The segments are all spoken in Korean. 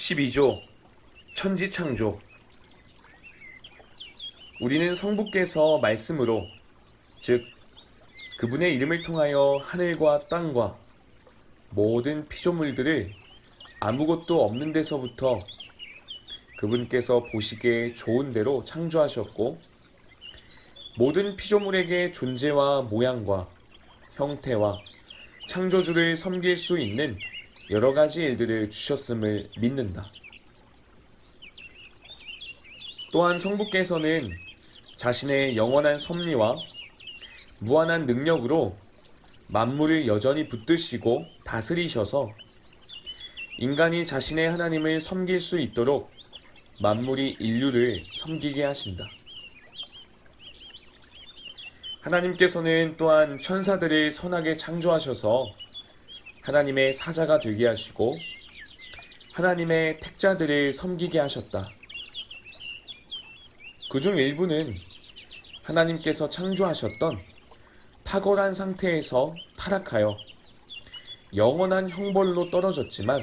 12조 천지창조. 우리는 성부께서 말씀으로, 즉 그분의 이름을 통하여 하늘과 땅과 모든 피조물들을 아무것도 없는 데서부터 그분께서 보시기에 좋은 대로 창조하셨고, 모든 피조물에게 존재와 모양과 형태와 창조주를 섬길 수 있는 여러 가지 일들을 주셨음을 믿는다. 또한 성부께서는 자신의 영원한 섭리와 무한한 능력으로 만물을 여전히 붙드시고 다스리셔서 인간이 자신의 하나님을 섬길 수 있도록 만물이 인류를 섬기게 하신다. 하나님께서는 또한 천사들을 선하게 창조하셔서 하나님의 사자가 되게 하시고 하나님의 택자들을 섬기게 하셨다. 그중 일부는 하나님께서 창조하셨던 탁월한 상태에서 타락하여 영원한 형벌로 떨어졌지만,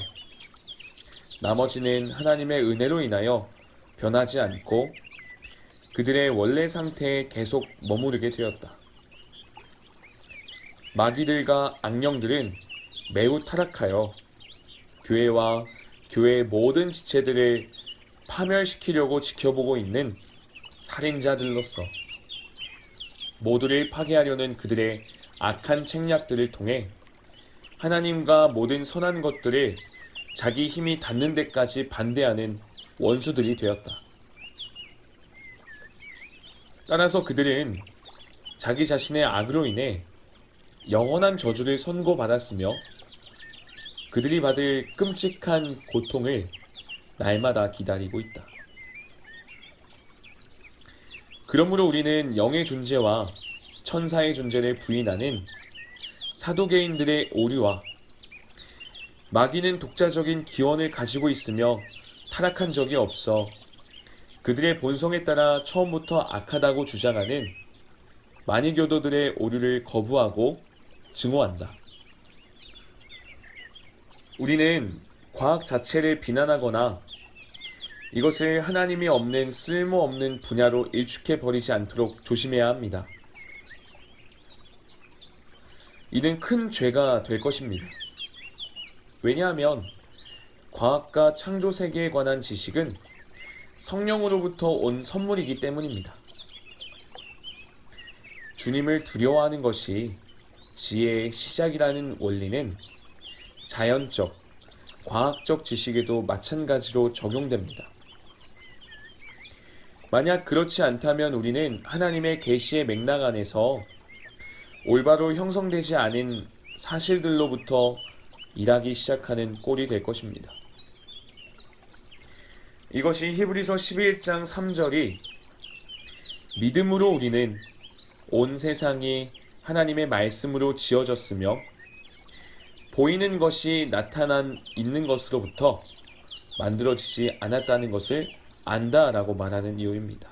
나머지는 하나님의 은혜로 인하여 변하지 않고 그들의 원래 상태에 계속 머무르게 되었다. 마귀들과 악령들은 매우 타락하여 교회와 교회의 모든 지체들을 파멸시키려고 지켜보고 있는 살인자들로서 모두를 파괴하려는 그들의 악한 책략들을 통해 하나님과 모든 선한 것들을 자기 힘이 닿는 데까지 반대하는 원수들이 되었다. 따라서 그들은 자기 자신의 악으로 인해 영원한 저주를 선고받았으며 그들이 받을 끔찍한 고통을 날마다 기다리고 있다. 그러므로 우리는 영의 존재와 천사의 존재를 부인하는 사도개인들의 오류와 마귀는 독자적인 기원을 가지고 있으며 타락한 적이 없어 그들의 본성에 따라 처음부터 악하다고 주장하는 마니교도들의 오류를 거부하고 증오한다. 우리는 과학 자체를 비난하거나 이것을 하나님이 없는 쓸모없는 분야로 일축해버리지 않도록 조심해야 합니다. 이는 큰 죄가 될 것입니다. 왜냐하면 과학과 창조 세계에 관한 지식은 성령으로부터 온 선물이기 때문입니다. 주님을 두려워하는 것이 지혜의 시작이라는 원리는 자연적, 과학적 지식에도 마찬가지로 적용됩니다. 만약 그렇지 않다면 우리는 하나님의 계시의 맥락 안에서 올바로 형성되지 않은 사실들로부터 일하기 시작하는 꼴이 될 것입니다. 이것이 히브리서 11장 3절이 믿음으로 우리는 온 세상이 하나님의 말씀으로 지어졌으며 보이는 것이 나타난 있는 것으로부터 만들어지지 않았다는 것을 안다라고 말하는 이유입니다.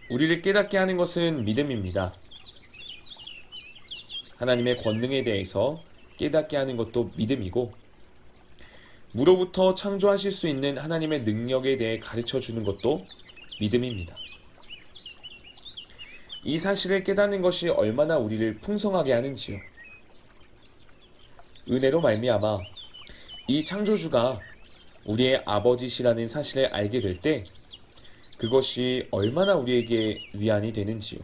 우리를 깨닫게 하는 것은 믿음입니다. 하나님의 권능에 대해서 깨닫게 하는 것도 믿음이고, 무로부터 창조하실 수 있는 하나님의 능력에 대해 가르쳐 주는 것도 믿음입니다. 이 사실을 깨닫는 것이 얼마나 우리를 풍성하게 하는지요. 은혜로 말미암아 이 창조주가 우리의 아버지시라는 사실을 알게 될 때 그것이 얼마나 우리에게 위안이 되는지요.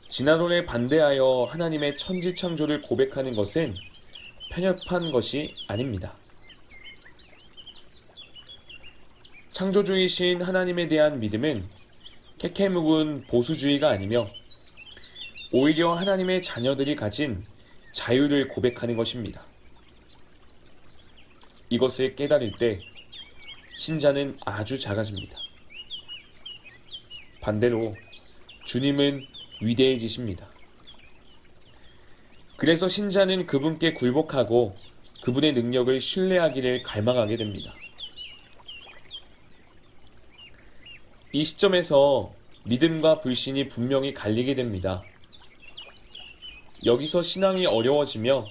진화론에 반대하여 하나님의 천지창조를 고백하는 것은 편협한 것이 아닙니다. 창조주이신 하나님에 대한 믿음은 캐캐묵은 보수주의가 아니며 오히려 하나님의 자녀들이 가진 자유를 고백하는 것입니다. 이것을 깨달을 때 신자는 아주 작아집니다. 반대로 주님은 위대해지십니다. 그래서 신자는 그분께 굴복하고 그분의 능력을 신뢰하기를 갈망하게 됩니다. 이 시점에서 믿음과 불신이 분명히 갈리게 됩니다. 여기서 신앙이 어려워지며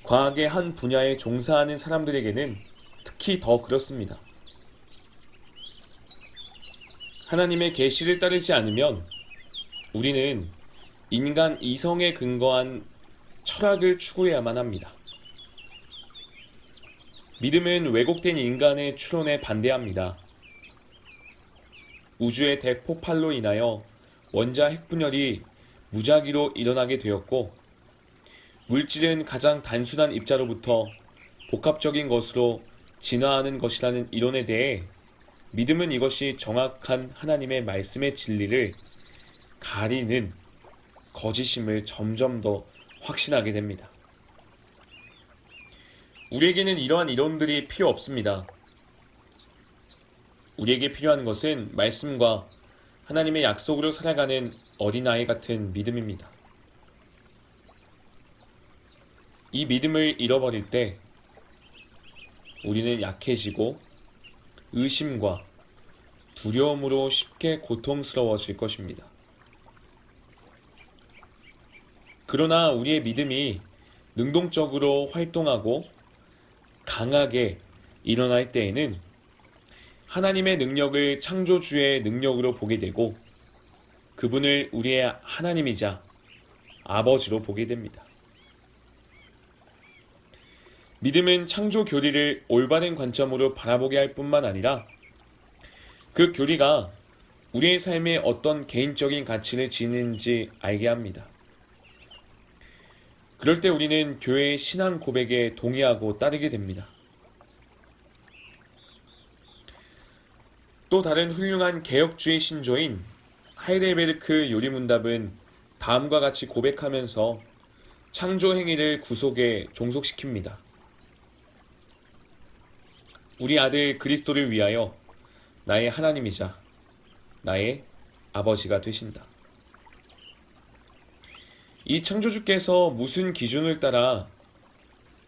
과학의 한 분야에 종사하는 사람들에게는 특히 더 그렇습니다. 하나님의 계시를 따르지 않으면 우리는 인간 이성에 근거한 철학을 추구해야만 합니다. 믿음은 왜곡된 인간의 추론에 반대합니다. 우주의 대폭발로 인하여 원자 핵분열이 무작위로 일어나게 되었고, 물질은 가장 단순한 입자로부터 복합적인 것으로 진화하는 것이라는 이론에 대해 믿음은 이것이 정확한 하나님의 말씀의 진리를 가리는 거짓임을 점점 더 확신하게 됩니다. 우리에게는 이러한 이론들이 필요 없습니다. 우리에게 필요한 것은 말씀과 하나님의 약속으로 살아가는 어린아이 같은 믿음입니다. 이 믿음을 잃어버릴 때 우리는 약해지고 의심과 두려움으로 쉽게 고통스러워질 것입니다. 그러나 우리의 믿음이 능동적으로 활동하고 강하게 일어날 때에는 하나님의 능력을 창조주의 능력으로 보게 되고 그분을 우리의 하나님이자 아버지로 보게 됩니다. 믿음은 창조 교리를 올바른 관점으로 바라보게 할 뿐만 아니라 그 교리가 우리의 삶에 어떤 개인적인 가치를 지니는지 알게 합니다. 그럴 때 우리는 교회의 신앙 고백에 동의하고 따르게 됩니다. 또 다른 훌륭한 개혁주의 신조인 하이델베르크 요리문답은 다음과 같이 고백하면서 창조 행위를 구속에 종속시킵니다. 우리 아들 그리스도를 위하여 나의 하나님이자 나의 아버지가 되신다. 이 창조주께서 무슨 기준을 따라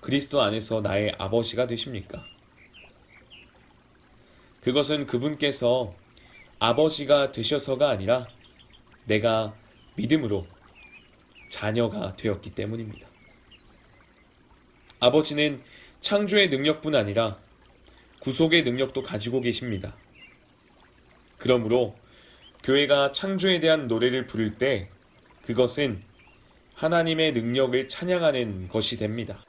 그리스도 안에서 나의 아버지가 되십니까? 그것은 그분께서 아버지가 되셔서가 아니라 내가 믿음으로 자녀가 되었기 때문입니다. 아버지는 창조의 능력뿐 아니라 구속의 능력도 가지고 계십니다. 그러므로 교회가 창조에 대한 노래를 부를 때 그것은 하나님의 능력을 찬양하는 것이 됩니다.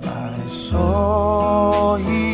I saw you